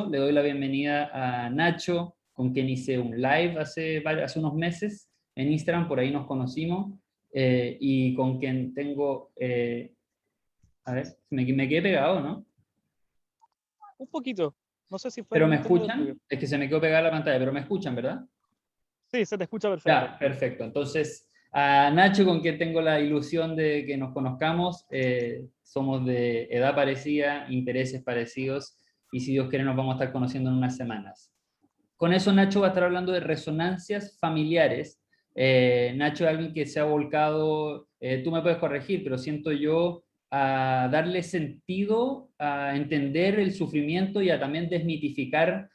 Nacho, le doy la bienvenida a Nacho, con quien hice un live hace unos meses en Instagram, por ahí nos conocimos, y con quien tengo, a ver, me quedé pegado, ¿no? Un poquito. No sé si fue ¿Pero el me internet tuyo. escuchan? Es que se me quedó pegada la pantalla, pero me escuchan, ¿verdad? Sí, se te escucha perfecto. Ya, perfecto. Entonces, a Nacho, con quien tengo la ilusión de que nos conozcamos, somos de edad parecida, intereses parecidos, y si Dios quiere nos vamos a estar conociendo en unas semanas. Con eso Nacho va a estar hablando de resonancias familiares. Nacho es alguien que se ha volcado, tú me puedes corregir, pero siento yo a darle sentido, a entender el sufrimiento y a también desmitificar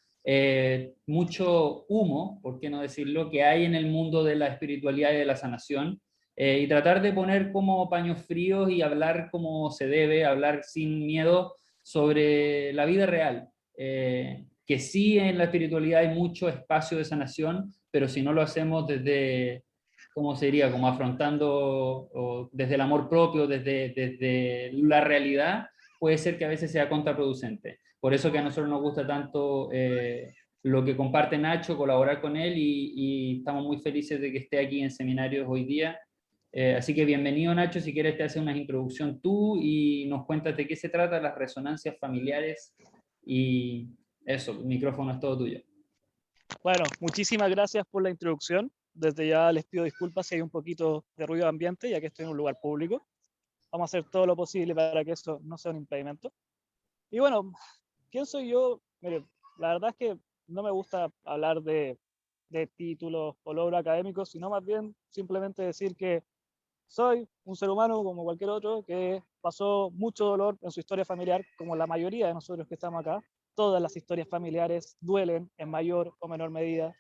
mucho humo, por qué no decirlo, que hay en el mundo de la espiritualidad y de la sanación, y tratar de poner como paños fríos y hablar como se debe, hablar sin miedo sobre la vida real. Que sí, en la espiritualidad hay mucho espacio de sanación, pero si no lo hacemos desde, ¿cómo sería? Como afrontando desde el amor propio, desde la realidad, puede ser que a veces sea contraproducente. Por eso que a nosotros nos gusta tanto lo que comparte Nacho, colaborar con él, y estamos muy felices de que esté aquí en seminarios hoy día. Así que bienvenido, Nacho. Si quieres te haces una introducción tú y nos cuentas de qué se trata las resonancias familiares, y eso, el micrófono es todo tuyo. Bueno, muchísimas gracias por la introducción. Desde ya les pido disculpas si hay un poquito de ruido de ambiente, ya que estoy en un lugar público. Vamos a hacer todo lo posible para que eso no sea un impedimento. Y bueno, ¿quién soy yo? Mire, la verdad es que no me gusta hablar de títulos o logros académicos, sino más bien simplemente decir que soy un ser humano como cualquier otro que pasó mucho dolor en su historia familiar, como la mayoría de nosotros que estamos acá. Todas las historias familiares duelen en mayor o menor medida.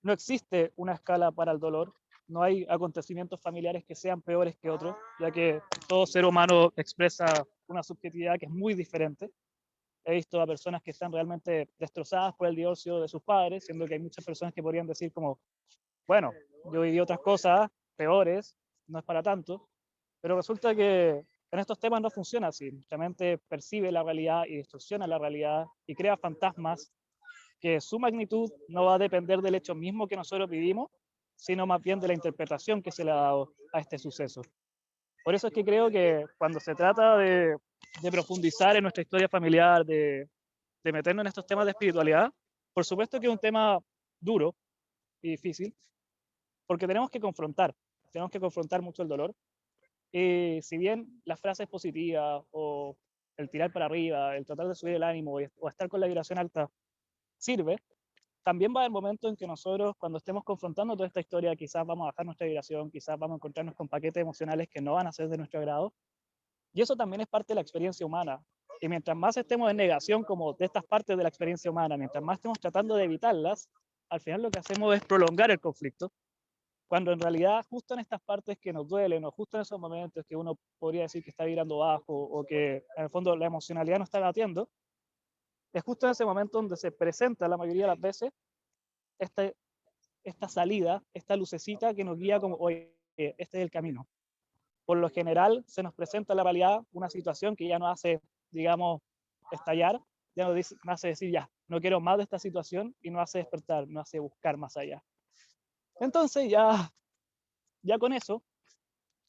No existe una escala para el dolor. No hay acontecimientos familiares que sean peores que otros, ya que todo ser humano expresa una subjetividad que es muy diferente. He visto a personas que están realmente destrozadas por el divorcio de sus padres, siendo que hay muchas personas que podrían decir como, bueno, yo viví otras cosas peores, no es para tanto, pero resulta que en estos temas no funciona así. Nuestra mente percibe la realidad y distorsiona la realidad y crea fantasmas que su magnitud no va a depender del hecho mismo que nosotros vivimos, sino más bien de la interpretación que se le ha dado a este suceso. Por eso es que creo que cuando se trata de profundizar en nuestra historia familiar, de meternos en estos temas de espiritualidad, por supuesto que es un tema duro y difícil, porque tenemos que confrontar mucho el dolor. Y si bien las frases positivas o el tirar para arriba, el tratar de subir el ánimo o estar con la vibración alta sirve, también va a haber momentos en que nosotros, cuando estemos confrontando toda esta historia, quizás vamos a bajar nuestra vibración, quizás vamos a encontrarnos con paquetes emocionales que no van a ser de nuestro agrado. Y eso también es parte de la experiencia humana. Y mientras más estemos en negación como de estas partes de la experiencia humana, mientras más estemos tratando de evitarlas, al final lo que hacemos es prolongar el conflicto, cuando en realidad justo en estas partes que nos duelen o justo en esos momentos que uno podría decir que está vibrando bajo o que en el fondo la emocionalidad no está latiendo, es justo en ese momento donde se presenta la mayoría de las veces este, esta salida, esta lucecita que nos guía como, oye, este es el camino. Por lo general se nos presenta en la realidad una situación que ya nos hace, digamos, estallar, ya nos hace decir, ya, no quiero más de esta situación y nos hace despertar, nos hace buscar más allá. Entonces ya con eso,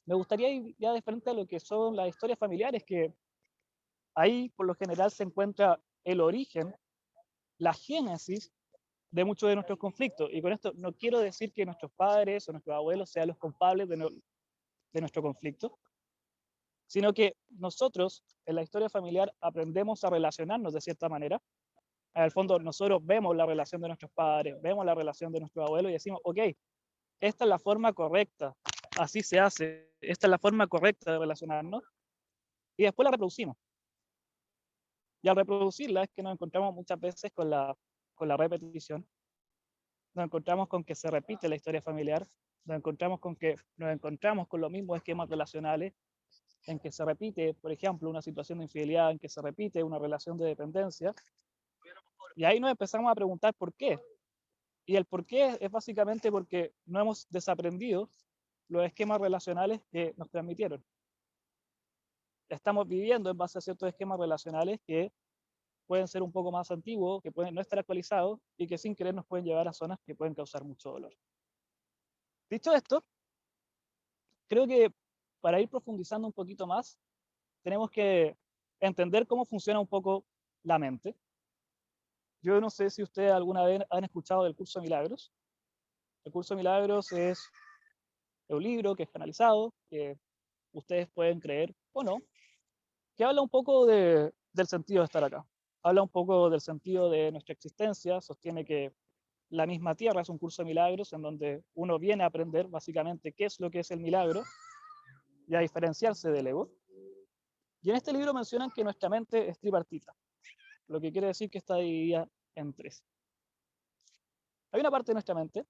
me gustaría ir ya de frente a lo que son las historias familiares, que ahí por lo general se encuentra el origen, la génesis de muchos de nuestros conflictos. Y con esto no quiero decir que nuestros padres o nuestros abuelos sean los culpables de nuestro conflicto, sino que nosotros en la historia familiar aprendemos a relacionarnos de cierta manera. En el fondo, nosotros vemos la relación de nuestros padres, vemos la relación de nuestros abuelos y decimos, ok, esta es la forma correcta, así se hace, esta es la forma correcta de relacionarnos, y después la reproducimos. Y al reproducirla es que nos encontramos muchas veces con la repetición, nos encontramos con que se repite la historia familiar, nos encontramos con que nos encontramos con los mismos esquemas relacionales, en que se repite, por ejemplo, una situación de infidelidad, en que se repite una relación de dependencia, y ahí nos empezamos a preguntar por qué. Y el por qué es básicamente porque no hemos desaprendido los esquemas relacionales que nos transmitieron. Estamos viviendo en base a ciertos esquemas relacionales que pueden ser un poco más antiguos, que pueden no estar actualizados y que sin querer nos pueden llevar a zonas que pueden causar mucho dolor. Dicho esto, creo que para ir profundizando un poquito más, tenemos que entender cómo funciona un poco la mente. Yo no sé si ustedes alguna vez han escuchado del curso de Milagros. El curso de Milagros es un libro que es canalizado, que ustedes pueden creer o no, que habla un poco del sentido de estar acá. Habla un poco del sentido de nuestra existencia, sostiene que la misma Tierra es un curso de milagros en donde uno viene a aprender básicamente qué es lo que es el milagro y a diferenciarse del ego. Y en este libro mencionan que nuestra mente es tripartita, lo que quiere decir que está dividida en tres. Hay una parte de nuestra mente,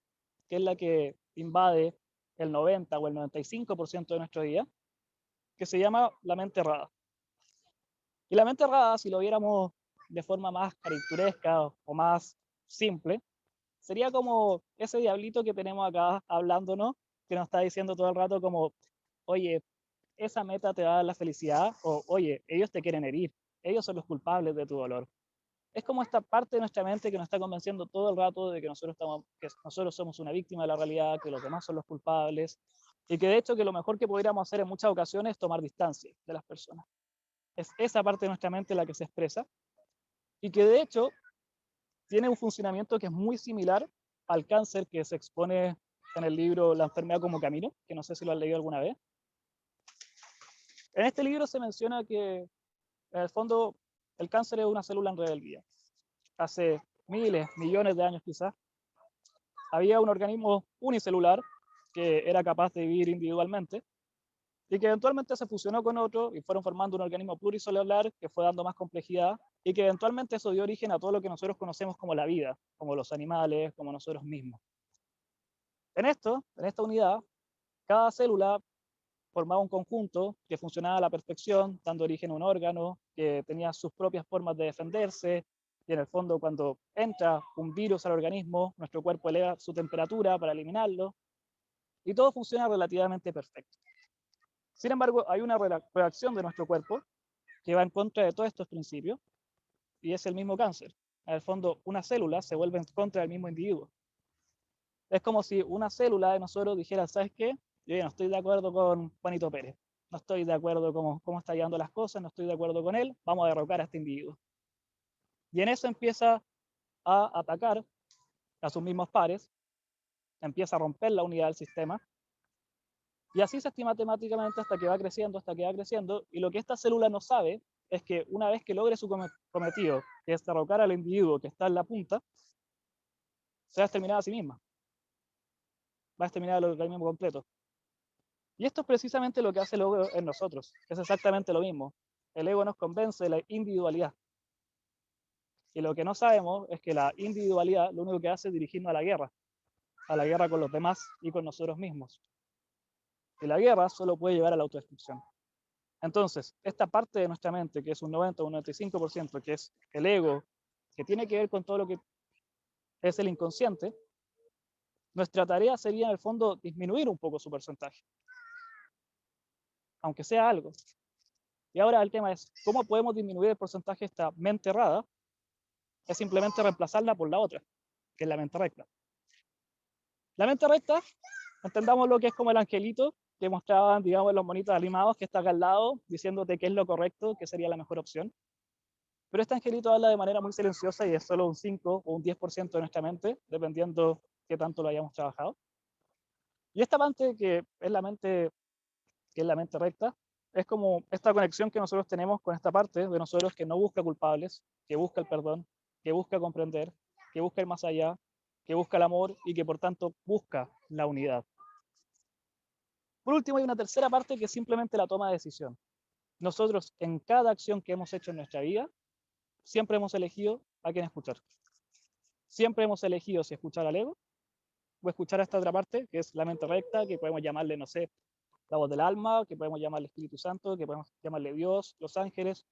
que es la que invade el 90 o el 95% de nuestro día, que se llama la mente errada. Y la mente errada, si lo viéramos de forma más caricaturesca o más simple, sería como ese diablito que tenemos acá hablándonos, que nos está diciendo todo el rato como, oye, esa meta te va a dar la felicidad, o oye, ellos te quieren herir, ellos son los culpables de tu dolor. Es como esta parte de nuestra mente que nos está convenciendo todo el rato de que nosotros somos una víctima de la realidad, que los demás son los culpables, y que de hecho que lo mejor que podríamos hacer en muchas ocasiones es tomar distancia de las personas. Es esa parte de nuestra mente la que se expresa, y que de hecho tiene un funcionamiento que es muy similar al cáncer que se expone en el libro La enfermedad como camino, que no sé si lo han leído alguna vez. En este libro se menciona que, en el fondo, el cáncer es una célula en rebeldía. Hace miles, millones de años quizás, había un organismo unicelular que era capaz de vivir individualmente y que eventualmente se fusionó con otro y fueron formando un organismo pluricelular que fue dando más complejidad y que eventualmente eso dio origen a todo lo que nosotros conocemos como la vida, como los animales, como nosotros mismos. En esta unidad, cada célula formaba un conjunto que funcionaba a la perfección, dando origen a un órgano que tenía sus propias formas de defenderse, y en el fondo cuando entra un virus al organismo, nuestro cuerpo eleva su temperatura para eliminarlo, y todo funciona relativamente perfecto. Sin embargo, hay una reacción de nuestro cuerpo que va en contra de todos estos principios, y es el mismo cáncer. En el fondo, una célula se vuelve en contra del mismo individuo. Es como si una célula de nosotros dijera, ¿sabes qué? Yo ya no estoy de acuerdo con Juanito Pérez, no estoy de acuerdo con cómo está llevando las cosas, no estoy de acuerdo con él, vamos a derrocar a este individuo. Y en eso empieza a atacar a sus mismos pares, empieza a romper la unidad del sistema, y así se estima matemáticamente hasta que va creciendo, y lo que esta célula no sabe es que una vez que logre su cometido, que es derrocar al individuo que está en la punta, se va a exterminar a sí misma, va a exterminar al organismo completo. Y esto es precisamente lo que hace el ego en nosotros. Es exactamente lo mismo. El ego nos convence de la individualidad. Y lo que no sabemos es que la individualidad lo único que hace es dirigirnos a la guerra con los demás y con nosotros mismos. Y la guerra solo puede llevar a la autodestrucción. Entonces, esta parte de nuestra mente, que es un 90 o un 95%, que es el ego, que tiene que ver con todo lo que es el inconsciente, nuestra tarea sería en el fondo disminuir un poco su porcentaje, aunque sea algo. Y ahora el tema es, ¿cómo podemos disminuir el porcentaje de esta mente errada? Es simplemente reemplazarla por la otra, que es la mente recta. La mente recta, entendamos lo que es como el angelito que mostraban, digamos, los monitos animados que está acá al lado, diciéndote qué es lo correcto, qué sería la mejor opción. Pero este angelito habla de manera muy silenciosa y es solo un 5 o un 10% de nuestra mente, dependiendo qué tanto lo hayamos trabajado. Y esta parte que es la mente recta, es como esta conexión que nosotros tenemos con esta parte de nosotros que no busca culpables, que busca el perdón, que busca comprender, que busca ir más allá, que busca el amor y que por tanto busca la unidad. Por último, hay una tercera parte que es simplemente la toma de decisión. Nosotros en cada acción que hemos hecho en nuestra vida, siempre hemos elegido a quién escuchar. Siempre hemos elegido si escuchar al ego o escuchar a esta otra parte, que es la mente recta, que podemos llamarle, no sé, la voz del alma, que podemos llamarle Espíritu Santo, que podemos llamarle Dios, los ángeles,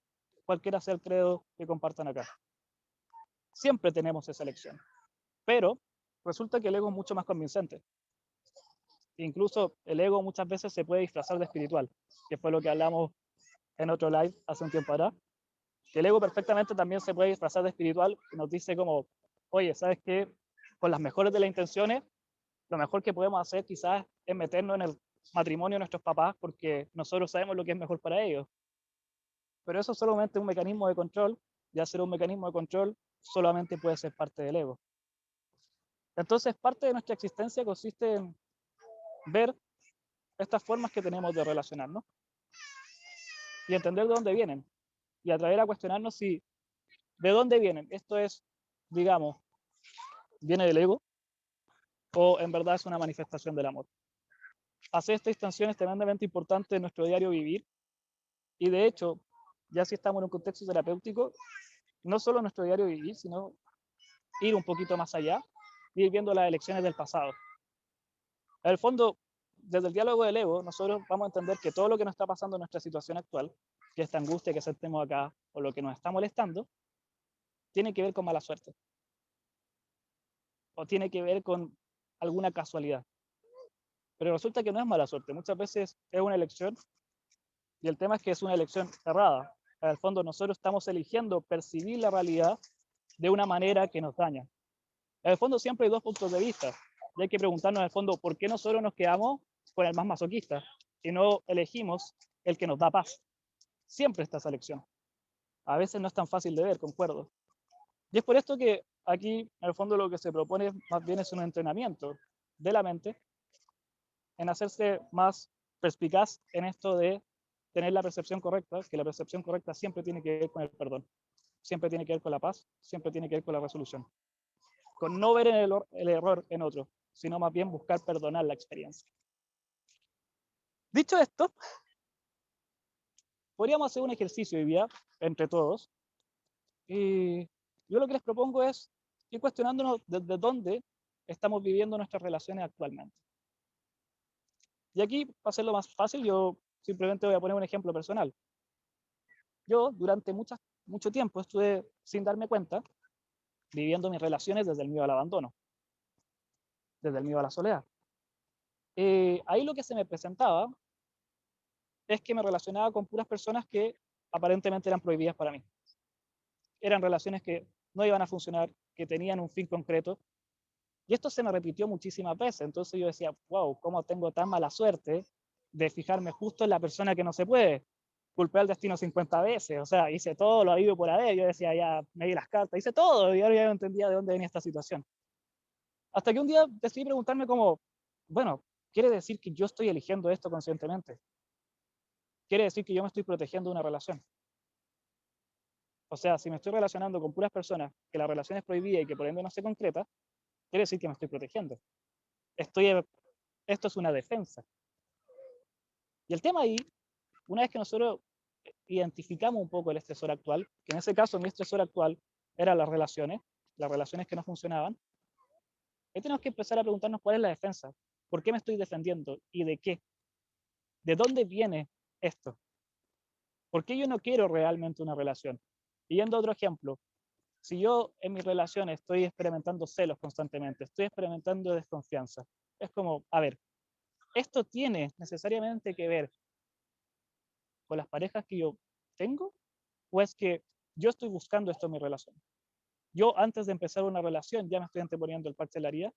cualquiera sea el credo que compartan acá. Siempre tenemos esa elección. Pero resulta que el ego es mucho más convincente. Incluso el ego muchas veces se puede disfrazar de espiritual, que fue lo que hablamos en otro live hace un tiempo atrás. Que el ego perfectamente también se puede disfrazar de espiritual y nos dice como, oye, ¿sabes qué? Con las mejores de las intenciones, lo mejor que podemos hacer quizás es meternos en el matrimonio de nuestros papás porque nosotros sabemos lo que es mejor para ellos. Pero eso es solamente un mecanismo de control, y hacer un mecanismo de control solamente puede ser parte del ego. Entonces, parte de nuestra existencia consiste en ver estas formas que tenemos de relacionarnos y entender de dónde vienen y atraer a cuestionarnos si de dónde vienen. Esto es, digamos, viene del ego o en verdad es una manifestación del amor. Hacer esta distinción es tremendamente importante en nuestro diario vivir y de hecho, ya si estamos en un contexto terapéutico, no solo en nuestro diario vivir, sino ir un poquito más allá y ir viendo las elecciones del pasado. En el fondo, desde el diálogo del ego, nosotros vamos a entender que todo lo que nos está pasando en nuestra situación actual, que esta angustia que sentimos acá o lo que nos está molestando, tiene que ver con mala suerte o tiene que ver con alguna casualidad. Pero resulta que no es mala suerte, muchas veces es una elección y el tema es que es una elección errada. En el fondo nosotros estamos eligiendo percibir la realidad de una manera que nos daña. En el fondo siempre hay dos puntos de vista y hay que preguntarnos en el fondo por qué nosotros nos quedamos con el más masoquista y no elegimos el que nos da paz. Siempre está esa elección. A veces no es tan fácil de ver, concuerdo. Y es por esto que aquí, en el fondo, lo que se propone más bien es un entrenamiento de la mente en hacerse más perspicaz en esto de tener la percepción correcta, que la percepción correcta siempre tiene que ver con el perdón, siempre tiene que ver con la paz, siempre tiene que ver con la resolución, con no ver el error en otro, sino más bien buscar perdonar la experiencia. Dicho esto, podríamos hacer un ejercicio hoy día entre todos y yo lo que les propongo es ir cuestionándonos desde dónde estamos viviendo nuestras relaciones actualmente. Y aquí, para hacerlo más fácil, yo simplemente voy a poner un ejemplo personal. Yo durante mucho tiempo estuve sin darme cuenta viviendo mis relaciones desde el miedo al abandono, desde el miedo a la soledad. Ahí lo que se me presentaba es que me relacionaba con puras personas que aparentemente eran prohibidas para mí. Eran relaciones que no iban a funcionar, que tenían un fin concreto. Y esto se me repitió muchísimas veces. Entonces yo decía, wow, ¿cómo tengo tan mala suerte de fijarme justo en la persona que no se puede? Culpé al destino 50 veces. O sea, hice todo lo habido por haber. Yo decía, ya me di las cartas, hice todo. Y ahora ya no entendía de dónde venía esta situación. Hasta que un día decidí preguntarme como, bueno, ¿quiere decir que yo estoy eligiendo esto conscientemente? ¿Quiere decir que yo me estoy protegiendo de una relación? O sea, si me estoy relacionando con puras personas que la relación es prohibida y que por ende no se concreta, quiere decir que me estoy protegiendo. Esto es una defensa. Y el tema ahí, una vez que nosotros identificamos un poco el estresor actual, que en ese caso mi estresor actual eran las relaciones que no funcionaban, ahí tenemos que empezar a preguntarnos cuál es la defensa, por qué me estoy defendiendo y de qué, de dónde viene esto, por qué yo no quiero realmente una relación. Y yendo a otro ejemplo, si yo en mis relaciones estoy experimentando celos constantemente, estoy experimentando desconfianza, es como, a ver, ¿esto tiene necesariamente que ver con las parejas que yo tengo? ¿O es que yo estoy buscando esto en mi relación? Yo antes de empezar una relación ya me estoy anteponiendo el parche de la herida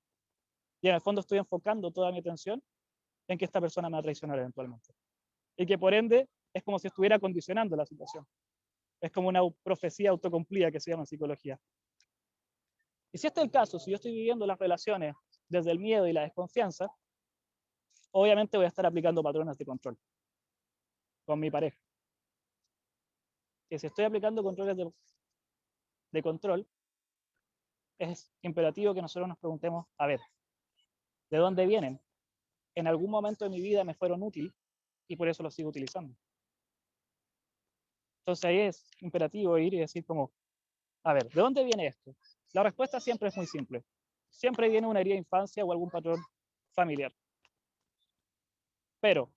y en el fondo estoy enfocando toda mi atención en que esta persona me va a traicionar eventualmente. Y que por ende es como si estuviera condicionando la situación. Es como una profecía autocumplida que se llama en psicología. Y si este es el caso, si yo estoy viviendo las relaciones desde el miedo y la desconfianza, obviamente voy a estar aplicando patrones de control con mi pareja. Y si estoy aplicando controles de control, es imperativo que nosotros nos preguntemos, a ver, ¿de dónde vienen? En algún momento de mi vida me fueron útiles y por eso los sigo utilizando. Entonces ahí es imperativo ir y decir como, a ver, ¿de dónde viene esto? La respuesta siempre es muy simple. Siempre viene una herida de infancia o algún patrón familiar. Pero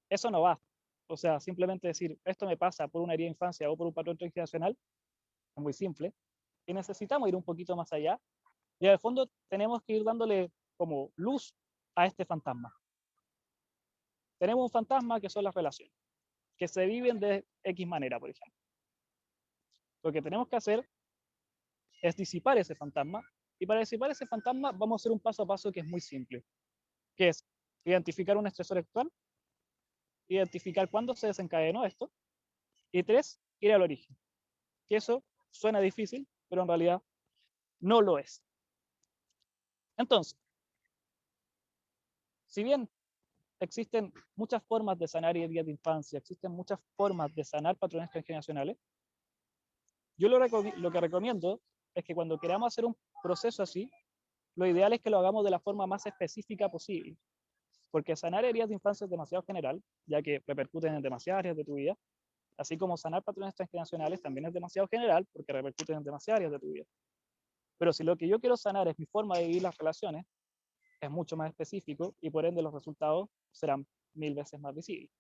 eso no va. O sea, simplemente decir, esto me pasa por una herida de infancia o por un patrón transgeneracional, es muy simple. Y necesitamos ir un poquito más allá. Y al fondo tenemos que ir dándole como luz a este fantasma. Tenemos un fantasma que son las relaciones, que se viven de X manera, por ejemplo. Lo que tenemos que hacer es disipar ese fantasma, y para disipar ese fantasma vamos a hacer un paso a paso que es muy simple, que es identificar un estresor actual, identificar cuándo se desencadenó esto, y 3, ir al origen. Que eso suena difícil, pero en realidad no lo es. Entonces, si bien existen muchas formas de sanar heridas de infancia, existen muchas formas de sanar patrones transgeneracionales, yo lo que recomiendo es que cuando queramos hacer un proceso así, lo ideal es que lo hagamos de la forma más específica posible, porque sanar heridas de infancia es demasiado general, ya que repercuten en demasiadas áreas de tu vida, así como sanar patrones transgeneracionales también es demasiado general, porque repercuten en demasiadas áreas de tu vida. Pero si lo que yo quiero sanar es mi forma de vivir las relaciones, es mucho más específico y por ende los resultados serán 1000 veces más visibles.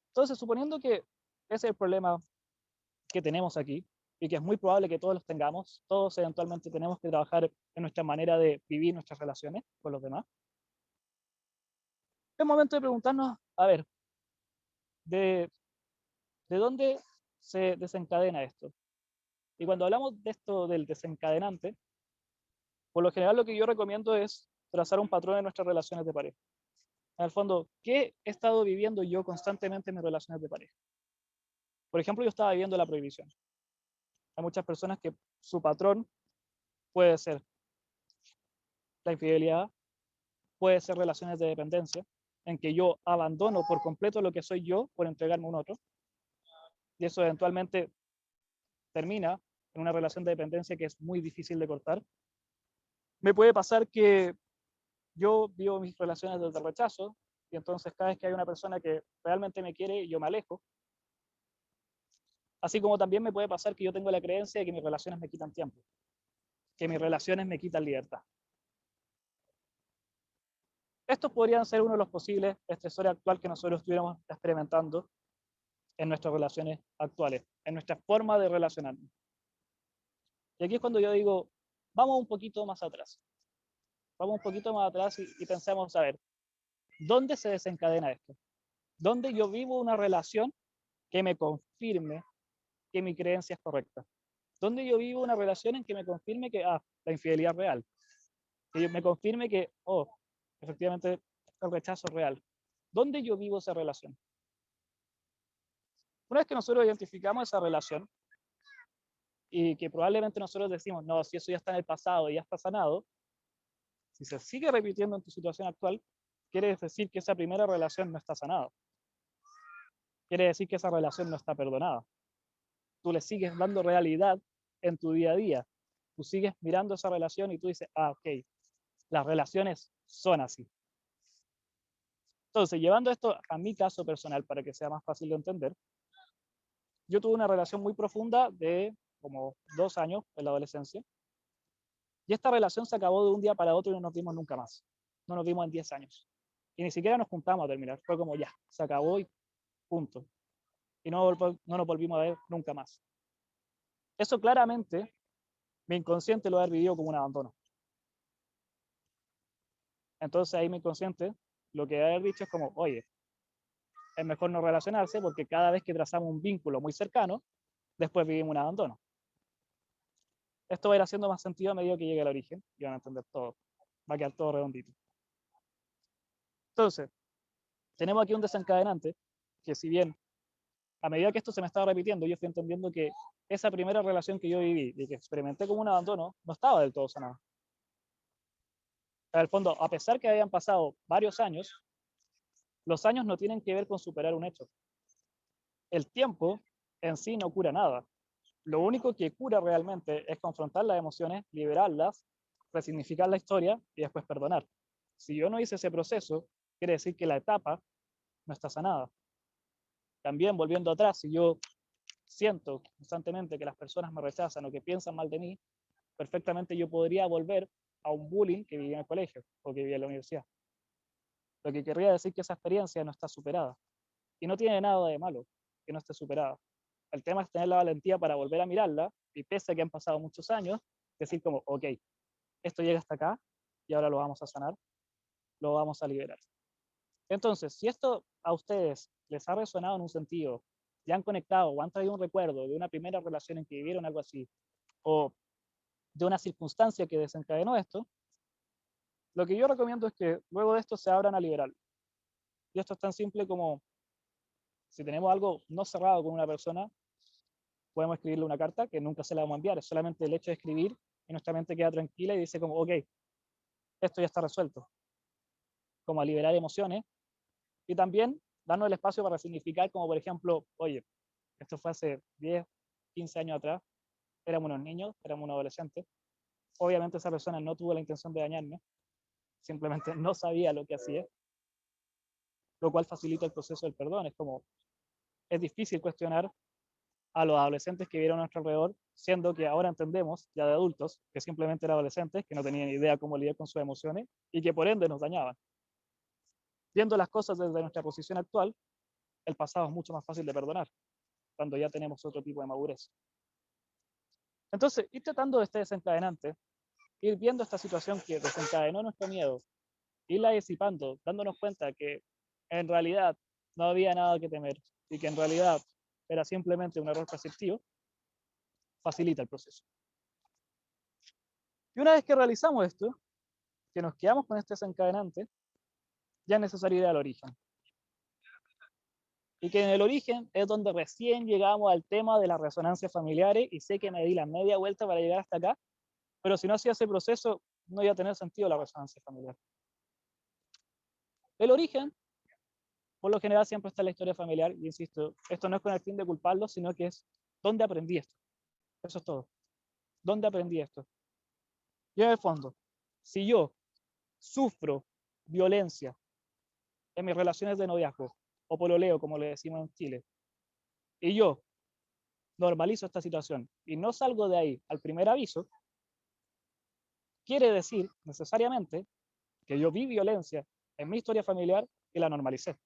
Entonces, suponiendo que ese es el problema que tenemos aquí y que es muy probable que todos los tengamos, todos eventualmente tenemos que trabajar en nuestra manera de vivir nuestras relaciones con los demás, es momento de preguntarnos, a ver, ¿de dónde se desencadena esto? Y cuando hablamos de esto del desencadenante, por lo general lo que yo recomiendo es trazar un patrón en nuestras relaciones de pareja. En el fondo, ¿qué he estado viviendo yo constantemente en mis relaciones de pareja? Por ejemplo, yo estaba viviendo la prohibición. Hay muchas personas que su patrón puede ser la infidelidad, puede ser relaciones de dependencia, en que yo abandono por completo lo que soy yo por entregarme a un otro, y eso eventualmente termina en una relación de dependencia que es muy difícil de cortar. Me puede pasar que yo vivo mis relaciones desde el rechazo, y entonces cada vez que hay una persona que realmente me quiere, yo me alejo. Así como también me puede pasar que yo tengo la creencia de que mis relaciones me quitan tiempo, que mis relaciones me quitan libertad. Estos podrían ser uno de los posibles estresores actuales que nosotros estuviéramos experimentando en nuestras relaciones actuales, en nuestra forma de relacionarnos. Y aquí es cuando yo digo, vamos un poquito más atrás. Vamos un poquito más atrás y pensemos, a ver, ¿dónde se desencadena esto? ¿Dónde yo vivo una relación que me confirme que mi creencia es correcta? ¿Dónde yo vivo una relación en que me confirme que, la infidelidad es real? Que me confirme que, efectivamente, el rechazo es real. ¿Dónde yo vivo esa relación? Una vez que nosotros identificamos esa relación y que probablemente nosotros decimos, no, si eso ya está en el pasado y ya está sanado, si se sigue repitiendo en tu situación actual, quiere decir que esa primera relación no está sanada. Quiere decir que esa relación no está perdonada. Tú le sigues dando realidad en tu día a día. Tú sigues mirando esa relación y tú dices, ok, las relaciones son así. Entonces, llevando esto a mi caso personal para que sea más fácil de entender, yo tuve una relación muy profunda de como 2 años en la adolescencia, y esta relación se acabó de un día para otro y no nos vimos nunca más. No nos vimos en 10 años. Y ni siquiera nos juntamos a terminar. Fue como ya, se acabó y punto. Y no nos volvimos a ver nunca más. Eso claramente, mi inconsciente lo ha vivido como un abandono. Entonces ahí mi inconsciente lo que ha haber dicho es como, oye, es mejor no relacionarse porque cada vez que trazamos un vínculo muy cercano, después vivimos un abandono. Esto va a ir haciendo más sentido a medida que llegue al origen y van a entender todo. Va a quedar todo redondito. Entonces, tenemos aquí un desencadenante que si bien a medida que esto se me estaba repitiendo, yo fui entendiendo que esa primera relación que yo viví y que experimenté como un abandono no estaba del todo sanada. En el fondo, a pesar que hayan pasado varios años, los años no tienen que ver con superar un hecho. El tiempo en sí no cura nada. Lo único que cura realmente es confrontar las emociones, liberarlas, resignificar la historia y después perdonar. Si yo no hice ese proceso, quiere decir que la etapa no está sanada. También volviendo atrás, si yo siento constantemente que las personas me rechazan o que piensan mal de mí, perfectamente yo podría volver a un bullying que vivía en el colegio o que vivía en la universidad. Lo que querría decir que esa experiencia no está superada. Y no tiene nada de malo que no esté superada. El tema es tener la valentía para volver a mirarla y pese a que han pasado muchos años, decir como, ok, esto llega hasta acá y ahora lo vamos a sanar, lo vamos a liberar. Entonces, si esto a ustedes les ha resonado en un sentido ya han conectado o han traído un recuerdo de una primera relación en que vivieron algo así, o de una circunstancia que desencadenó esto, lo que yo recomiendo es que luego de esto se abran a liberar. Y esto es tan simple como, si tenemos algo no cerrado con una persona, podemos escribirle una carta que nunca se la vamos a enviar, es solamente el hecho de escribir y nuestra mente queda tranquila y dice como, ok, esto ya está resuelto, como a liberar emociones y también darnos el espacio para significar como por ejemplo, oye, esto fue hace 10, 15 años atrás, éramos unos niños, éramos unos adolescentes, obviamente esa persona no tuvo la intención de dañarme, simplemente no sabía lo que hacía, lo cual facilita el proceso del perdón, es como, es difícil cuestionar a los adolescentes que vieron a nuestro alrededor, siendo que ahora entendemos, ya de adultos, que simplemente eran adolescentes, que no tenían idea cómo lidiar con sus emociones y que por ende nos dañaban. Viendo las cosas desde nuestra posición actual, el pasado es mucho más fácil de perdonar, cuando ya tenemos otro tipo de madurez. Entonces, ir tratando de este desencadenante, ir viendo esta situación que desencadenó nuestro miedo, irla disipando, dándonos cuenta que en realidad no había nada que temer y que en realidad era simplemente un error perceptivo, facilita el proceso. Y una vez que realizamos esto, que nos quedamos con este desencadenante, ya es necesario ir al origen. Y que en el origen es donde recién llegamos al tema de las resonancias familiares y sé que me di la media vuelta para llegar hasta acá, pero si no hacía ese proceso, no iba a tener sentido la resonancia familiar. El origen, por lo general, siempre está en la historia familiar, y insisto, esto no es con el fin de culparlo, sino que es dónde aprendí esto. Eso es todo. ¿Dónde aprendí esto? Y en el fondo, si yo sufro violencia en mis relaciones de noviazgo, o pololeo, como le decimos en Chile, y yo normalizo esta situación y no salgo de ahí al primer aviso, quiere decir necesariamente que yo vi violencia en mi historia familiar y la normalicé.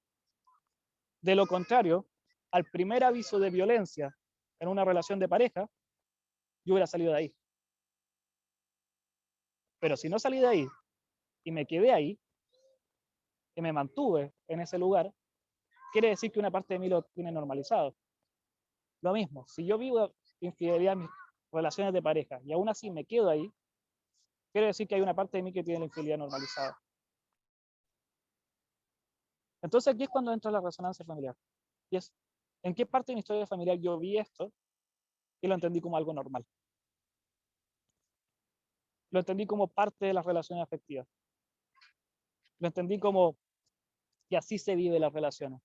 De lo contrario, al primer aviso de violencia en una relación de pareja, yo hubiera salido de ahí. Pero si no salí de ahí y me quedé ahí y me mantuve en ese lugar, quiere decir que una parte de mí lo tiene normalizado. Lo mismo, si yo vivo infidelidad en mis relaciones de pareja y aún así me quedo ahí, quiere decir que hay una parte de mí que tiene la infidelidad normalizada. Entonces aquí es cuando entra la resonancia familiar. Y es, ¿en qué parte de mi historia familiar yo vi esto y lo entendí como algo normal? Lo entendí como parte de las relaciones afectivas. Lo entendí como que así se vive las relaciones.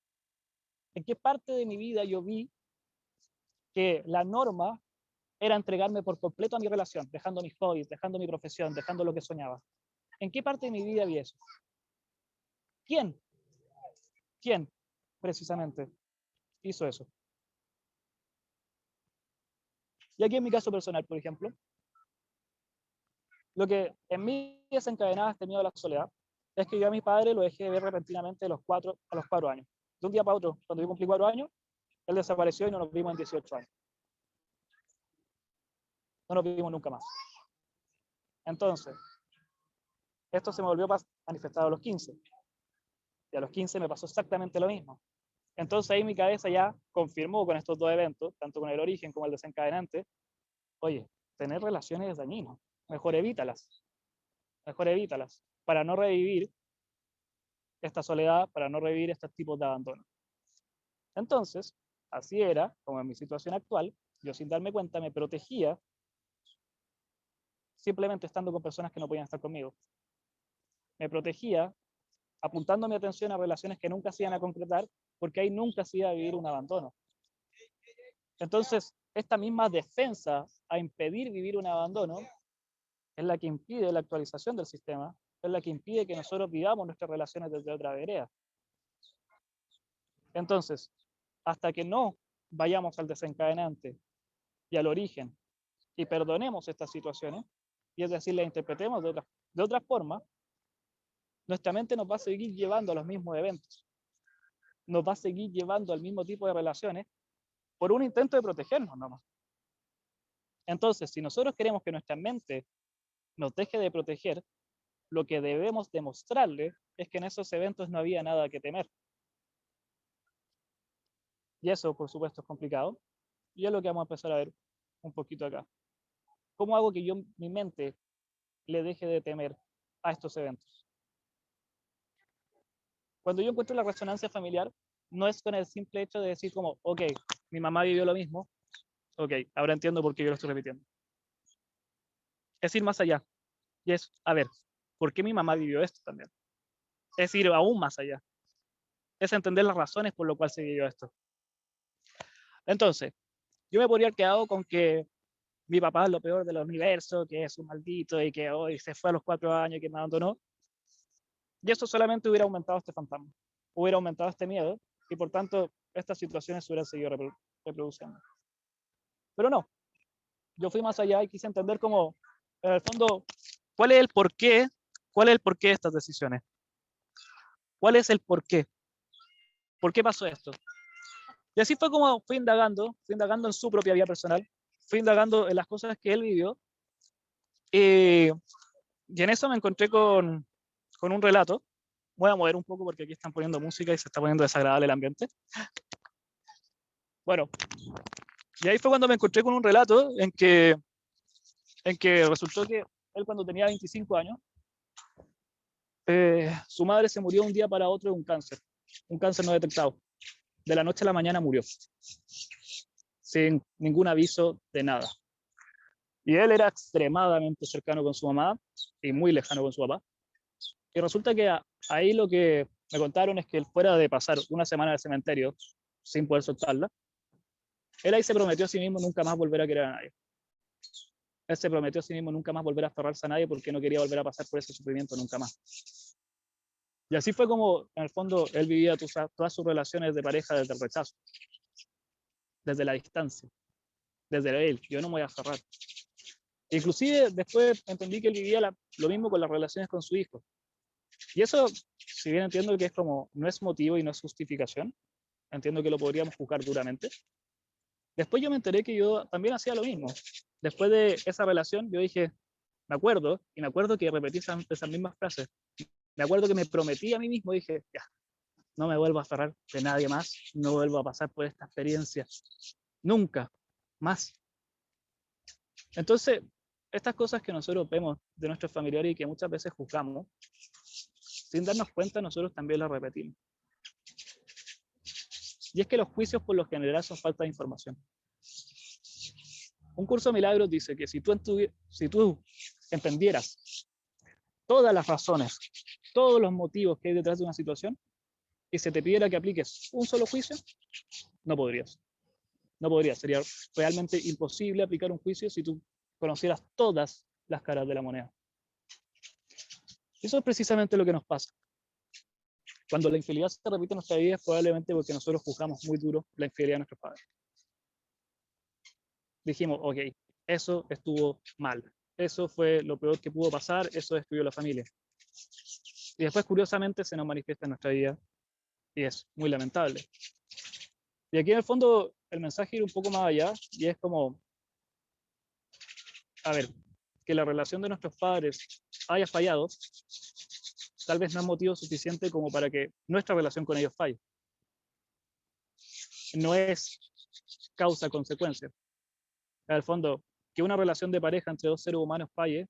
¿En qué parte de mi vida yo vi que la norma era entregarme por completo a mi relación, dejando mis hobbies, dejando mi profesión, dejando lo que soñaba? ¿En qué parte de mi vida vi eso? ¿Quién? ¿Quién precisamente hizo eso? Y aquí en mi caso personal, por ejemplo, lo que en mí desencadenaba este miedo a la soledad es que yo a mi padre lo dejé de ver repentinamente a los 4 años. De un día para otro, cuando yo cumplí 4 años, él desapareció y no nos vimos en 18 años. No nos vimos nunca más. Entonces, esto se me volvió manifestado a los 15. Y a los 15 me pasó exactamente lo mismo. Entonces ahí mi cabeza ya confirmó con estos dos eventos, tanto con el origen como el desencadenante, oye, tener relaciones es dañino, mejor evítalas, para no revivir esta soledad, para no revivir estos tipos de abandono. Entonces, así era, como en mi situación actual, yo sin darme cuenta me protegía simplemente estando con personas que no podían estar conmigo. Me protegía apuntando mi atención a relaciones que nunca se iban a concretar, porque ahí nunca se iba a vivir un abandono. Entonces, esta misma defensa a impedir vivir un abandono es la que impide la actualización del sistema, es la que impide que nosotros vivamos nuestras relaciones desde otra vereda. Entonces, hasta que no vayamos al desencadenante y al origen y perdonemos estas situaciones, y es decir, las interpretemos de otra forma, nuestra mente nos va a seguir llevando a los mismos eventos, nos va a seguir llevando al mismo tipo de relaciones por un intento de protegernos nomás. Entonces, si nosotros queremos que nuestra mente nos deje de proteger, lo que debemos demostrarle es que en esos eventos no había nada que temer. Y eso, por supuesto, es complicado. Y es lo que vamos a empezar a ver un poquito acá. ¿Cómo hago que yo, mi mente, le deje de temer a estos eventos? Cuando yo encuentro la resonancia familiar, no es con el simple hecho de decir como, ok, mi mamá vivió lo mismo, ok, ahora entiendo por qué yo lo estoy repitiendo. Es ir más allá. Y es, a ver, ¿por qué mi mamá vivió esto también? Es ir aún más allá. Es entender las razones por las cuales se vivió esto. Entonces, yo me podría haber quedado con que mi papá es lo peor del universo, que es un maldito y que hoy se fue a los 4 años y que me abandonó. Y eso solamente hubiera aumentado este fantasma, hubiera aumentado este miedo y por tanto estas situaciones se hubieran seguido reproduciendo. Pero no, yo fui más allá y quise entender cómo, en el fondo, cuál es el porqué, cuál es el porqué de estas decisiones. ¿Cuál es el porqué? ¿Por qué pasó esto? Y así fue como fui indagando en su propia vida personal, fui indagando en las cosas que él vivió y en eso me encontré con un relato. Voy a mover un poco porque aquí están poniendo música y se está poniendo desagradable el ambiente. Bueno, y ahí fue cuando me encontré con un relato en que resultó que él cuando tenía 25 años, su madre se murió un día para otro de un cáncer no detectado. De la noche a la mañana murió, sin ningún aviso de nada. Y él era extremadamente cercano con su mamá y muy lejano con su papá. Y resulta que ahí lo que me contaron es que él fuera de pasar una semana en el cementerio sin poder soltarla, él ahí se prometió a sí mismo nunca más volver a querer a nadie. Él se prometió a sí mismo nunca más volver a aferrarse a nadie porque no quería volver a pasar por ese sufrimiento nunca más. Y así fue como, en el fondo, él vivía todas sus relaciones de pareja desde el rechazo, desde la distancia, desde él. Yo no me voy a aferrar. Inclusive después entendí que él vivía lo mismo con las relaciones con su hijo. Y eso, si bien entiendo que es como, no es motivo y no es justificación, entiendo que lo podríamos juzgar duramente. Después yo me enteré que yo también hacía lo mismo. Después de esa relación, yo dije, me acuerdo que repetí esas mismas frases. Me acuerdo que me prometí a mí mismo, dije, ya, no me vuelvo a aferrar de nadie más, no vuelvo a pasar por esta experiencia, nunca más. Entonces, estas cosas que nosotros vemos de nuestros familiares y que muchas veces juzgamos, sin darnos cuenta, nosotros también las repetimos. Y es que los juicios por lo general son falta de información. Un curso de milagros dice que si tú entendieras todas las razones, todos los motivos que hay detrás de una situación, y se te pidiera que apliques un solo juicio, no podrías. No podrías. Sería realmente imposible aplicar un juicio si tú conocieras todas las caras de la moneda. Eso es precisamente lo que nos pasa. Cuando la infidelidad se repite en nuestra vida es probablemente porque nosotros juzgamos muy duro la infidelidad de nuestros padres. Dijimos, ok, eso estuvo mal. Eso fue lo peor que pudo pasar, eso destruyó la familia. Y después, curiosamente, se nos manifiesta en nuestra vida y es muy lamentable. Y aquí, en el fondo, el mensaje ir un poco más allá y es como, a ver, que la relación de nuestros padres haya fallado, tal vez no es motivo suficiente como para que nuestra relación con ellos falle. No es causa-consecuencia. En el fondo, que una relación de pareja entre dos seres humanos falle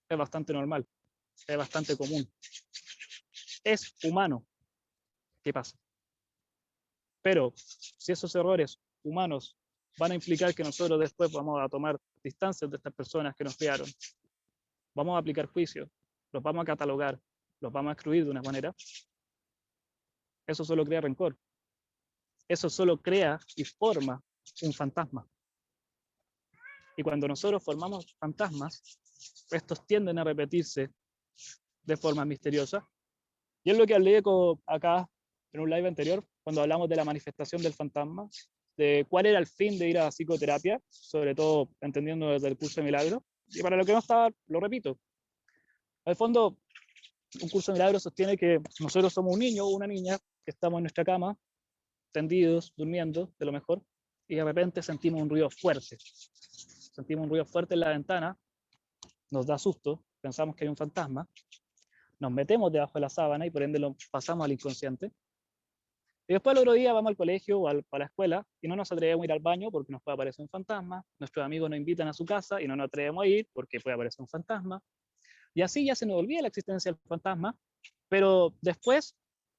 es bastante normal, es bastante común. Es humano que pasa. Pero si esos errores humanos van a implicar que nosotros después vamos a tomar distancias de estas personas que nos criaron, vamos a aplicar juicios, los vamos a catalogar, los vamos a excluir de una manera, eso solo crea rencor. Eso solo crea y forma un fantasma. Y cuando nosotros formamos fantasmas, estos tienden a repetirse de forma misteriosa. Y es lo que hablé acá en un live anterior, cuando hablamos de la manifestación del fantasma, de cuál era el fin de ir a psicoterapia, sobre todo entendiendo desde el curso de milagros. Y para lo que no estaba, lo repito. Al fondo, un curso de milagros sostiene que nosotros somos un niño o una niña que estamos en nuestra cama, tendidos, durmiendo, de lo mejor, y de repente sentimos un ruido fuerte. Sentimos un ruido fuerte en la ventana, nos da susto, pensamos que hay un fantasma, nos metemos debajo de la sábana y por ende lo pasamos al inconsciente. Y después el otro día vamos al colegio o a la escuela y no nos atrevemos a ir al baño porque nos puede aparecer un fantasma, nuestros amigos nos invitan a su casa y no nos atrevemos a ir porque puede aparecer un fantasma, y así ya se nos olvida la existencia del fantasma, pero después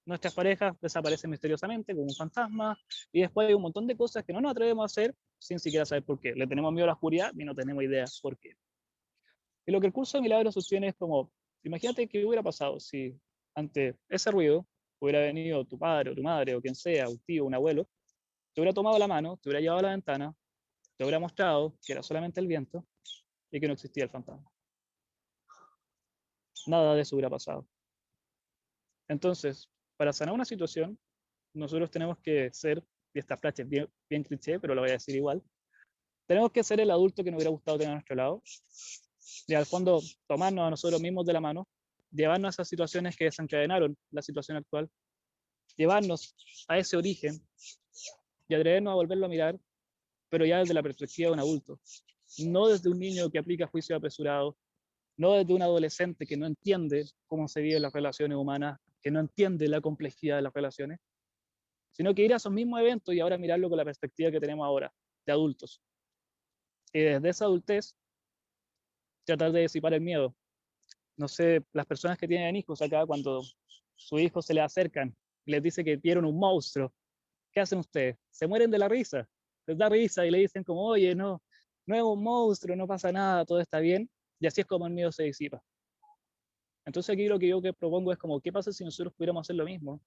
nuestras parejas desaparecen misteriosamente como un fantasma, y después hay un montón de cosas que no nos atrevemos a hacer sin siquiera saber por qué. Le tenemos miedo a la oscuridad y no tenemos idea por qué. Y lo que el curso de milagros sostiene es como, imagínate qué hubiera pasado si ante ese ruido hubiera venido tu padre o tu madre o quien sea, un tío, un abuelo, te hubiera tomado la mano, te hubiera llevado a la ventana, te hubiera mostrado que era solamente el viento y que no existía el fantasma. Nada de eso hubiera pasado. Entonces, para sanar una situación, nosotros tenemos que ser, y esta frase es bien cliché, pero lo voy a decir igual, tenemos que ser el adulto que nos hubiera gustado tener a nuestro lado, y al fondo tomarnos a nosotros mismos de la mano, llevarnos a esas situaciones que desencadenaron la situación actual, llevarnos a ese origen y atrevernos a volverlo a mirar, pero ya desde la perspectiva de un adulto, no desde un niño que aplica juicio apresurado, no desde un adolescente que no entiende cómo se viven las relaciones humanas, que no entiende la complejidad de las relaciones, sino que ir a esos mismos eventos y ahora mirarlo con la perspectiva que tenemos ahora, de adultos. Y desde esa adultez, tratar de disipar el miedo. No sé, las personas que tienen hijos acá, cuando sus hijos se les acercan y les dice que vieron un monstruo, ¿qué hacen ustedes? Se mueren de la risa, les da risa y le dicen como, oye, no, no es un monstruo, no pasa nada, todo está bien, y así es como el miedo se disipa. Entonces aquí lo que yo que propongo es como, ¿qué pasa si nosotros pudiéramos hacer lo mismo,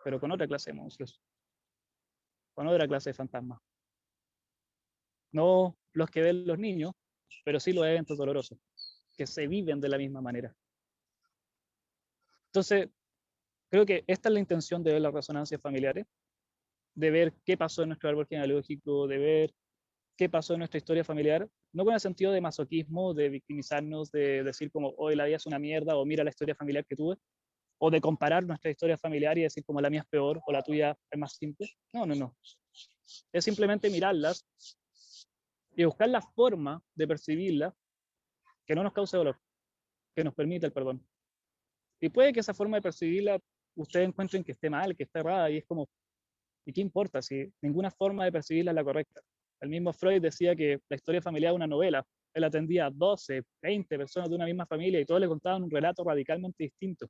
pero con otra clase de monstruos, con otra clase de fantasmas? No los que ven los niños, pero sí los eventos dolorosos, que se viven de la misma manera. Entonces, creo que esta es la intención de ver las resonancias familiares, de ver qué pasó en nuestro árbol genealógico, de ver qué pasó en nuestra historia familiar, no con el sentido de masoquismo, de victimizarnos, de decir como, hoy la vida es una mierda, o mira la historia familiar que tuve, o de comparar nuestra historia familiar y decir como la mía es peor o la tuya es más simple. No, no, no. Es simplemente mirarlas y buscar la forma de percibirla que no nos cause dolor, que nos permita el perdón. Y puede que esa forma de percibirla ustedes encuentren que esté mal, que esté errada, y es como, ¿y qué importa si ninguna forma de percibirla es la correcta? El mismo Freud decía que la historia familiar es una novela. Él atendía a 12, 20 personas de una misma familia y todos le contaban un relato radicalmente distinto.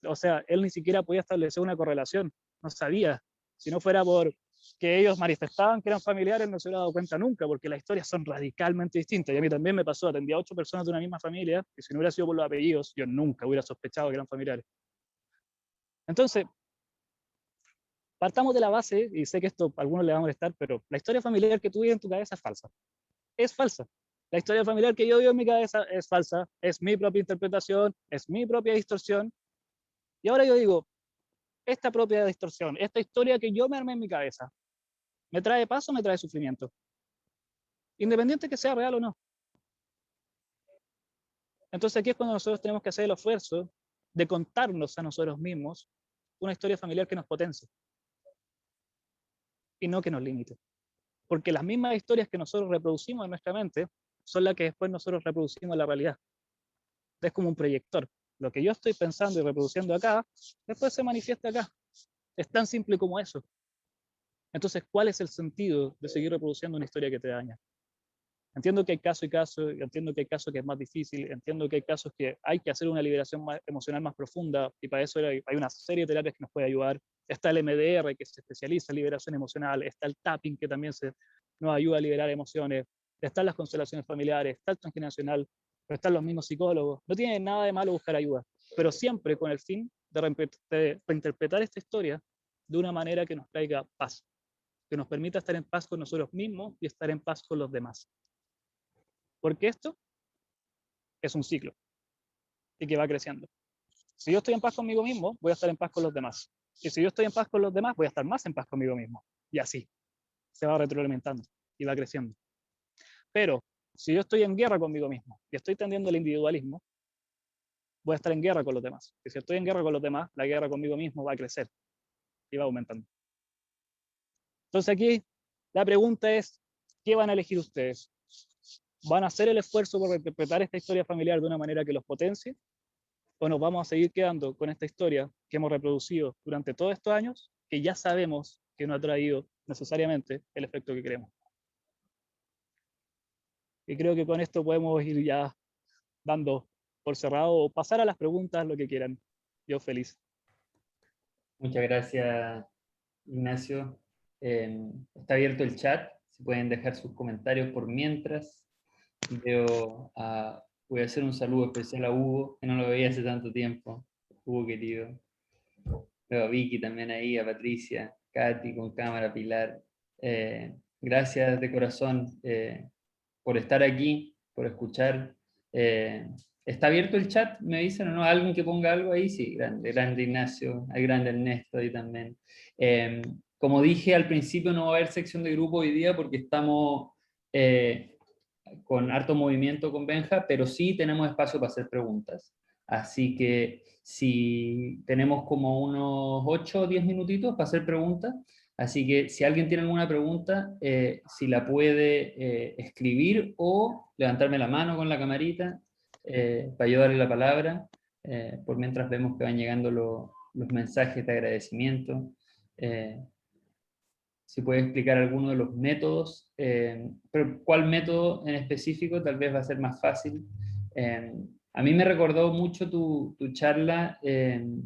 O sea, él ni siquiera podía establecer una correlación, no sabía. Si no fuera por que ellos manifestaban que eran familiares, no se hubiera dado cuenta nunca, porque las historias son radicalmente distintas. Y a mí también me pasó, atendía a 8 personas de una misma familia, y si no hubiera sido por los apellidos, yo nunca hubiera sospechado que eran familiares. Entonces, partamos de la base, y sé que esto a algunos les va a molestar, pero la historia familiar que tú vives en tu cabeza es falsa. Es falsa. La historia familiar que yo vivo en mi cabeza es falsa, es mi propia interpretación, es mi propia distorsión. Y ahora yo digo, esta propia distorsión, esta historia que yo me armé en mi cabeza, ¿me trae paz o me trae sufrimiento? Independiente que sea real o no. Entonces aquí es cuando nosotros tenemos que hacer el esfuerzo de contarnos a nosotros mismos una historia familiar que nos potencie y no que nos limite. Porque las mismas historias que nosotros reproducimos en nuestra mente son las que después nosotros reproducimos en la realidad. Es como un proyector. Lo que yo estoy pensando y reproduciendo acá, después se manifiesta acá. Es tan simple como eso. Entonces, ¿cuál es el sentido de seguir reproduciendo una historia que te daña? Entiendo que hay caso y caso, entiendo que hay casos que es más difícil, entiendo que hay casos que hay que hacer una liberación emocional más profunda, y para eso hay una serie de terapias que nos puede ayudar. Está el MDR, que se especializa en liberación emocional, está el tapping, que también nos ayuda a liberar emociones, están las constelaciones familiares, está el transgeneracional, están los mismos psicólogos. No tiene nada de malo buscar ayuda, pero siempre con el fin de reinterpretar esta historia de una manera que nos traiga paz, que nos permita estar en paz con nosotros mismos y estar en paz con los demás. Porque esto es un ciclo y que va creciendo. Si yo estoy en paz conmigo mismo, voy a estar en paz con los demás. Y si yo estoy en paz con los demás, voy a estar más en paz conmigo mismo. Y así se va retroalimentando y va creciendo. Pero si yo estoy en guerra conmigo mismo y estoy tendiendo al individualismo, voy a estar en guerra con los demás. Y si estoy en guerra con los demás, la guerra conmigo mismo va a crecer y va aumentando. Entonces aquí la pregunta es, ¿qué van a elegir ustedes? ¿Van a hacer el esfuerzo por interpretar esta historia familiar de una manera que los potencie? o nos vamos a seguir quedando con esta historia que hemos reproducido durante todos estos años, que ya sabemos que no ha traído necesariamente el efecto que queremos. Y creo que con esto podemos ir ya dando por cerrado o pasar a las preguntas, lo que quieran. Yo feliz. Muchas gracias, Ignacio. Está abierto el chat, se pueden dejar sus comentarios por mientras. Voy a hacer un saludo especial a Hugo, que no lo veía hace tanto tiempo. Hugo querido. Veo a Vicky también ahí, a Patricia, Katy con cámara, Pilar. Gracias de corazón por estar aquí, por escuchar. ¿Está abierto el chat? ¿Me dicen o no? ¿Alguien que ponga algo ahí? Sí, grande, grande Ignacio, hay grande Ernesto ahí también. Como dije al principio, no va a haber sección de grupo hoy día porque estamos con harto movimiento con Benja, pero sí tenemos espacio para hacer preguntas. Así que si tenemos como unos 8 o 10 minutitos para hacer preguntas, así que si alguien tiene alguna pregunta, si la puede escribir o levantarme la mano con la camarita para yo darle la palabra, por mientras vemos que van llegando los mensajes de agradecimiento. Si puede explicar alguno de los métodos, pero cuál método en específico tal vez va a ser más fácil. A mí me recordó mucho tu charla, el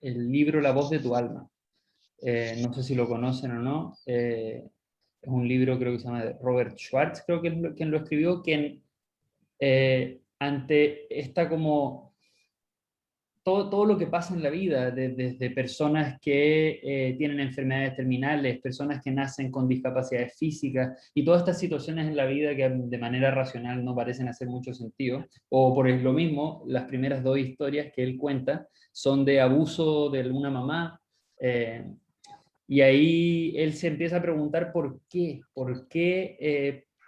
libro La voz de tu alma. No sé si lo conocen o no. Es un libro, creo que se llama de Robert Schwartz, creo que es quien lo escribió, quien ante esta como todo lo que pasa en la vida, desde personas que tienen enfermedades terminales, personas que nacen con discapacidades físicas y todas estas situaciones en la vida que de manera racional no parecen hacer mucho sentido. O por lo mismo, las primeras dos historias que él cuenta son de abuso de una mamá. Y ahí él se empieza a preguntar por qué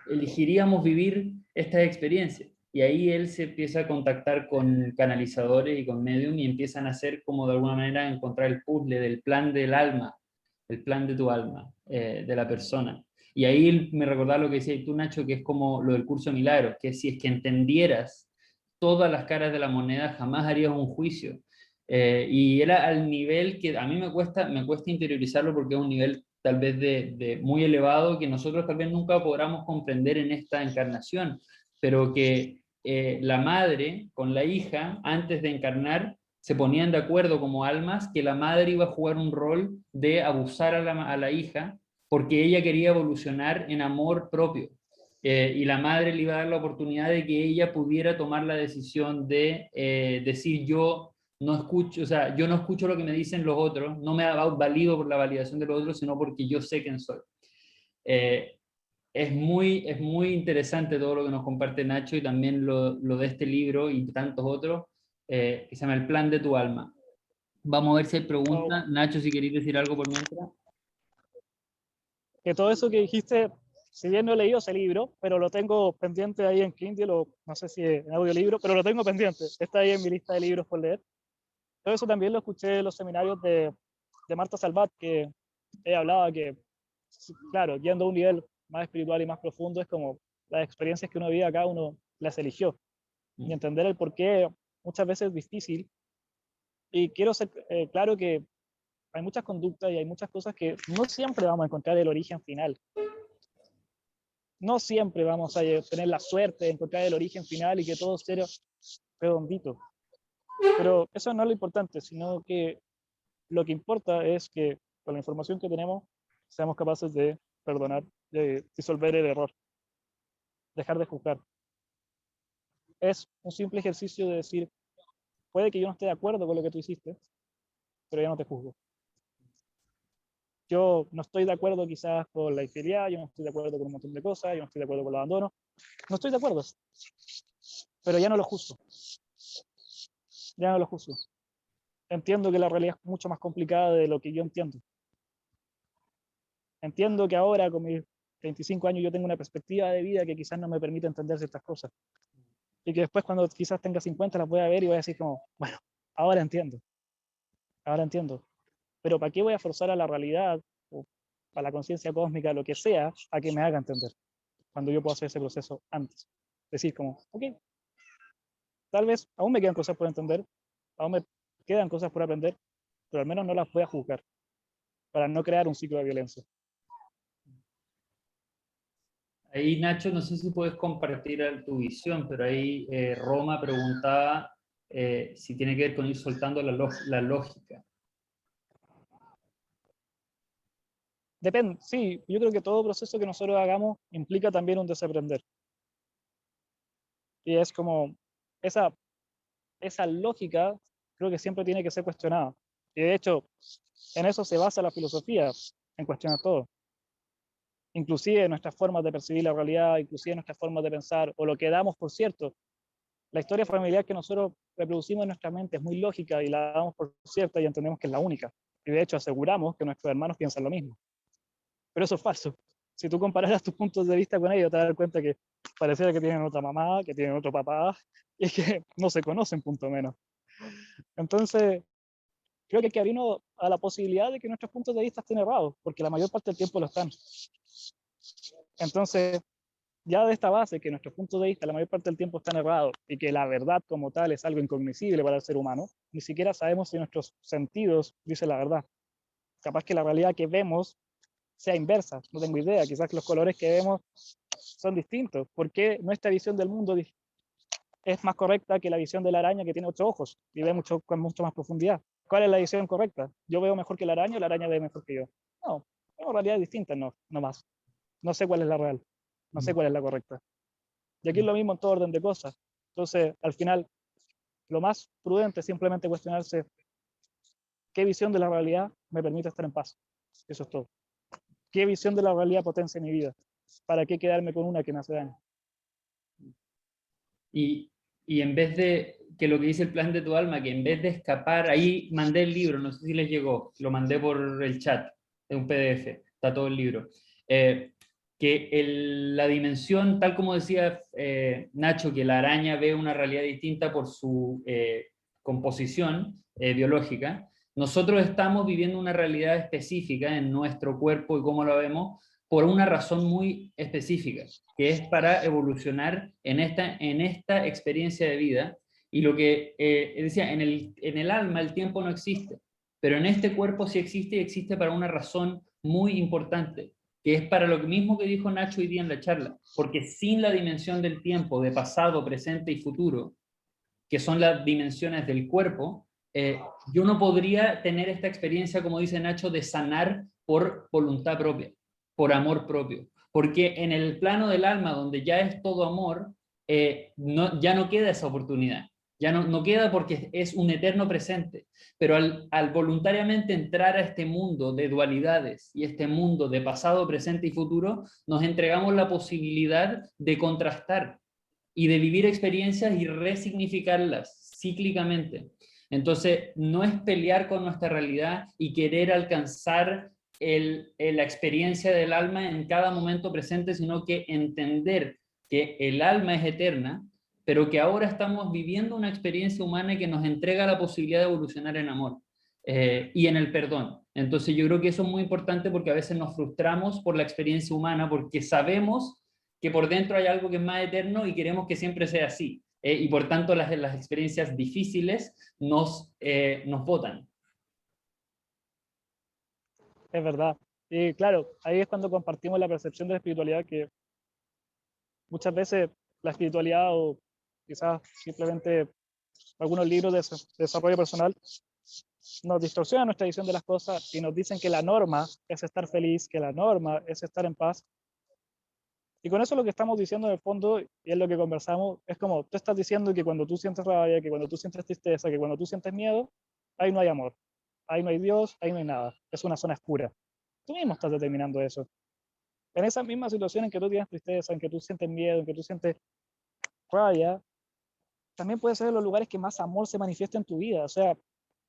elegiríamos vivir estas experiencias. Y ahí él se empieza a contactar con canalizadores y con medium y empiezan a hacer como de alguna manera encontrar el puzzle del plan del alma, el plan de tu alma, de la persona. Y ahí él me recordaba lo que decías tú, Nacho, que es como lo del curso de milagros, que si es que entendieras todas las caras de la moneda, jamás harías un juicio. Y era al nivel que a mí me cuesta interiorizarlo porque es un nivel tal vez de muy elevado que nosotros tal vez nunca podamos comprender en esta encarnación, pero que la madre con la hija, antes de encarnar, se ponían de acuerdo como almas que la madre iba a jugar un rol de abusar a la hija porque ella quería evolucionar en amor propio. Y la madre le iba a dar la oportunidad de que ella pudiera tomar la decisión de decir yo no escucho, o sea, yo no escucho lo que me dicen los otros, no me valido por la validación de los otros, sino porque yo sé quién soy. Eh, es muy interesante todo lo que nos comparte Nacho y también lo de este libro y tantos otros, que se llama El plan de tu alma. Vamos a ver si hay Wow. preguntas. Nacho, si queréis decir algo por mientras. Que todo eso que dijiste, si bien no he leído ese libro, pero lo tengo pendiente ahí en Kindle o no sé si en audiolibro, pero lo tengo pendiente. Está ahí en mi lista de libros por leer. Todo eso también lo escuché en los seminarios de Marta Salvat, que ella hablaba que, claro, yendo a un nivel más espiritual y más profundo, es como las experiencias que uno vive acá, uno las eligió. Y entender el por qué muchas veces es difícil. Y quiero ser claro que hay muchas conductas y hay muchas cosas que no siempre vamos a encontrar el origen final. No siempre vamos a tener la suerte de encontrar el origen final y que todo sea redondito. Pero eso no es lo importante, sino que lo que importa es que con la información que tenemos seamos capaces de perdonar, de disolver el error, dejar de juzgar. Es un simple ejercicio de decir, puede que yo no esté de acuerdo con lo que tú hiciste, pero ya no te juzgo. Yo no estoy de acuerdo quizás con la infidelidad, yo no estoy de acuerdo con un montón de cosas, yo no estoy de acuerdo con el abandono, no estoy de acuerdo, pero ya no lo juzgo, ya no lo juzgo. Entiendo que la realidad es mucho más complicada de lo que yo entiendo. Entiendo que ahora con mis 25 años yo tengo una perspectiva de vida que quizás no me permite entender ciertas cosas. Y que después cuando quizás tenga 50 las voy a ver y voy a decir como, bueno, ahora entiendo, ahora entiendo. Pero ¿para qué voy a forzar a la realidad o a la conciencia cósmica, lo que sea, a que me haga entender? Cuando yo puedo hacer ese proceso antes. Decir como, ok, tal vez aún me quedan cosas por entender, aún me quedan cosas por aprender, pero al menos no las voy a juzgar, para no crear un ciclo de violencia. Ahí, Nacho, no sé si puedes compartir tu visión, pero ahí Roma preguntaba si tiene que ver con ir soltando la lógica. Depende, sí, yo creo que todo proceso que nosotros hagamos implica también un desaprender. Y es como, esa lógica creo que siempre tiene que ser cuestionada. Y de hecho, en eso se basa la filosofía, en cuestionar todo. Inclusive nuestras formas de percibir la realidad, inclusive nuestras formas de pensar, o lo que damos por cierto. La historia familiar que nosotros reproducimos en nuestra mente es muy lógica y la damos por cierta y entendemos que es la única. Y de hecho aseguramos que nuestros hermanos piensan lo mismo. Pero eso es falso. Si tú compararas tus puntos de vista con ellos, te vas a dar cuenta que pareciera que tienen otra mamá, que tienen otro papá, y que no se conocen, punto menos. Entonces, creo que hay que abrirnos a la posibilidad de que nuestros puntos de vista estén errados, porque la mayor parte del tiempo lo están. Entonces, ya de esta base, que nuestros puntos de vista la mayor parte del tiempo están errados y que la verdad como tal es algo incognoscible para el ser humano, ni siquiera sabemos si nuestros sentidos dicen la verdad. Capaz que la realidad que vemos sea inversa, no tengo idea, quizás los colores que vemos son distintos. ¿Por qué nuestra visión del mundo es más correcta que la visión de la araña que tiene 8 ojos y ve con mucho más profundidad? ¿Cuál es la visión correcta? ¿Yo veo mejor que la araña o la araña ve mejor que yo? No, tengo realidades distintas, no más. No sé cuál es la real, no sé cuál es la correcta. Y aquí es lo mismo en todo orden de cosas. Entonces, al final, lo más prudente es simplemente cuestionarse qué visión de la realidad me permite estar en paz. Eso es todo. ¿Qué visión de la realidad potencia mi vida? ¿Para qué quedarme con una que me hace daño? Y en vez de, que lo que dice el plan de tu alma, que en vez de escapar, ahí mandé el libro, no sé si les llegó, lo mandé por el chat, de un PDF, está todo el libro. Que la dimensión, tal como decía Nacho, que la araña ve una realidad distinta por su composición biológica, nosotros estamos viviendo una realidad específica en nuestro cuerpo y cómo lo vemos por una razón muy específica, que es para evolucionar en esta experiencia de vida. Y lo que decía, en el alma el tiempo no existe, pero en este cuerpo sí existe y existe para una razón muy importante, que es para lo mismo que dijo Nacho hoy día en la charla, porque sin la dimensión del tiempo, de pasado, presente y futuro, que son las dimensiones del cuerpo, yo no podría tener esta experiencia, como dice Nacho, de sanar por voluntad propia, por amor propio. Porque en el plano del alma, donde ya es todo amor, ya no queda esa oportunidad. Ya no queda porque es un eterno presente. Pero al voluntariamente entrar a este mundo de dualidades y este mundo de pasado, presente y futuro, nos entregamos la posibilidad de contrastar y de vivir experiencias y resignificarlas cíclicamente. Entonces, no es pelear con nuestra realidad y querer alcanzar la experiencia del alma en cada momento presente, sino que entender que el alma es eterna, pero que ahora estamos viviendo una experiencia humana que nos entrega la posibilidad de evolucionar en amor y en el perdón. Entonces yo creo que eso es muy importante porque a veces nos frustramos por la experiencia humana porque sabemos que por dentro hay algo que es más eterno y queremos que siempre sea así. Y por tanto las experiencias difíciles nos botan. Es verdad. Y claro, ahí es cuando compartimos la percepción de la espiritualidad, que muchas veces la espiritualidad o quizás simplemente algunos libros de desarrollo personal nos distorsionan nuestra visión de las cosas y nos dicen que la norma es estar feliz, que la norma es estar en paz. Y con eso lo que estamos diciendo en el fondo, y es lo que conversamos, es como tú estás diciendo que cuando tú sientes rabia, que cuando tú sientes tristeza, que cuando tú sientes miedo, ahí no hay amor, ahí no hay Dios, ahí no hay nada, es una zona oscura. Tú mismo estás determinando eso. En esa misma situación en que tú tienes tristeza, en que tú sientes miedo, en que tú sientes rabia, también puede ser los lugares que más amor se manifiesta en tu vida. O sea,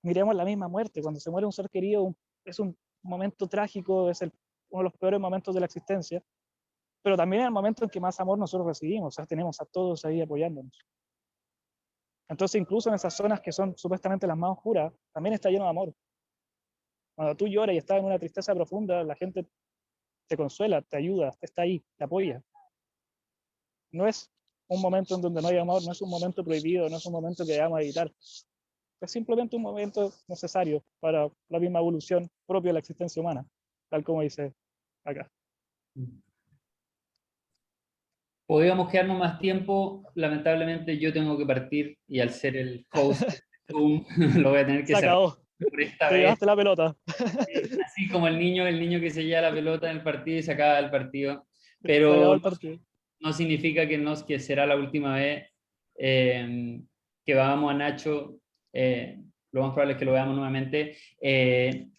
miremos la misma muerte. Cuando se muere un ser querido, es un momento trágico, es uno de los peores momentos de la existencia, pero también es el momento en que más amor nosotros recibimos. O sea, tenemos a todos ahí apoyándonos. Entonces, incluso en esas zonas que son supuestamente las más oscuras, también está lleno de amor. Cuando tú lloras y estás en una tristeza profunda, la gente te consuela, te ayuda, está ahí, te apoya. No es un momento en donde no hay amor, no es un momento prohibido, no es un momento que debamos evitar. es simplemente un momento necesario para la misma evolución propia de la existencia humana, tal como dice acá. Podríamos quedarnos más tiempo, lamentablemente yo tengo que partir y al ser el host de Zoom lo voy a tener que Se cerrar acabó, por esta te vez. llevaste la pelota. Así como el niño que se lleva la pelota en el partido y se acaba el partido. Se acabó Pero el partido. no significa que será la última vez que veamos a Nacho. Lo más probable es que lo veamos nuevamente.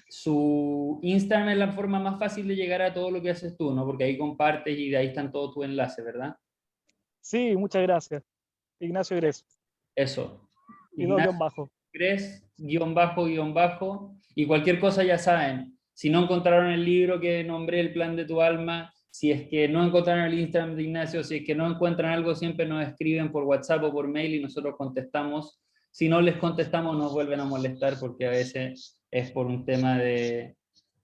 Su Instagram es la forma más fácil de llegar a todo lo que haces tú, ¿no? Porque ahí compartes y de ahí están todos tus enlaces, ¿verdad? Sí, muchas gracias. Ignacio Gres. Eso. Y dos guión Ignacio bajo. Gres, guión bajo, y cualquier cosa ya saben. Si no encontraron el libro que nombré, El plan de tu alma, si es que no encontraron el Instagram de Ignacio, si es que no encuentran algo, siempre nos escriben por WhatsApp o por mail y nosotros contestamos. Si no les contestamos, nos vuelven a molestar porque a veces es por un tema de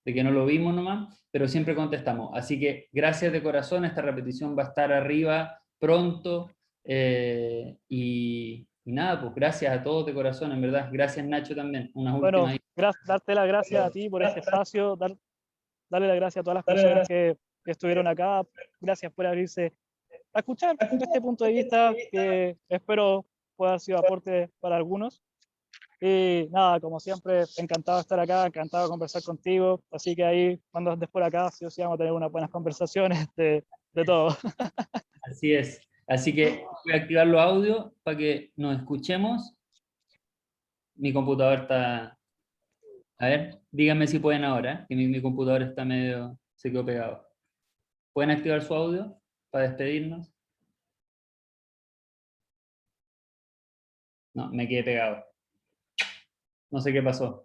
que no lo vimos nomás, pero siempre contestamos. Así que gracias de corazón, esta repetición va a estar arriba pronto. Y nada, pues gracias a todos de corazón, en verdad. Gracias Nacho también. Unas Bueno, últimas. darte las gracias a ti por este espacio, darle las gracias a todas las personas que estuvieron acá. Gracias por abrirse a escuchar este punto de vista que espero pueda haber sido aporte para algunos. Y nada, como siempre, encantado de estar acá, encantado de conversar contigo. Así que ahí, cuando estés por acá, sí o sí vamos a tener unas buenas conversaciones de todo. Así es. Así que voy a activar los audios para que nos escuchemos. Mi computador está... A ver, díganme si pueden ahora, que mi computador está medio... se quedó pegado. ¿Pueden activar su audio para despedirnos? No, me quedé pegado. No sé qué pasó.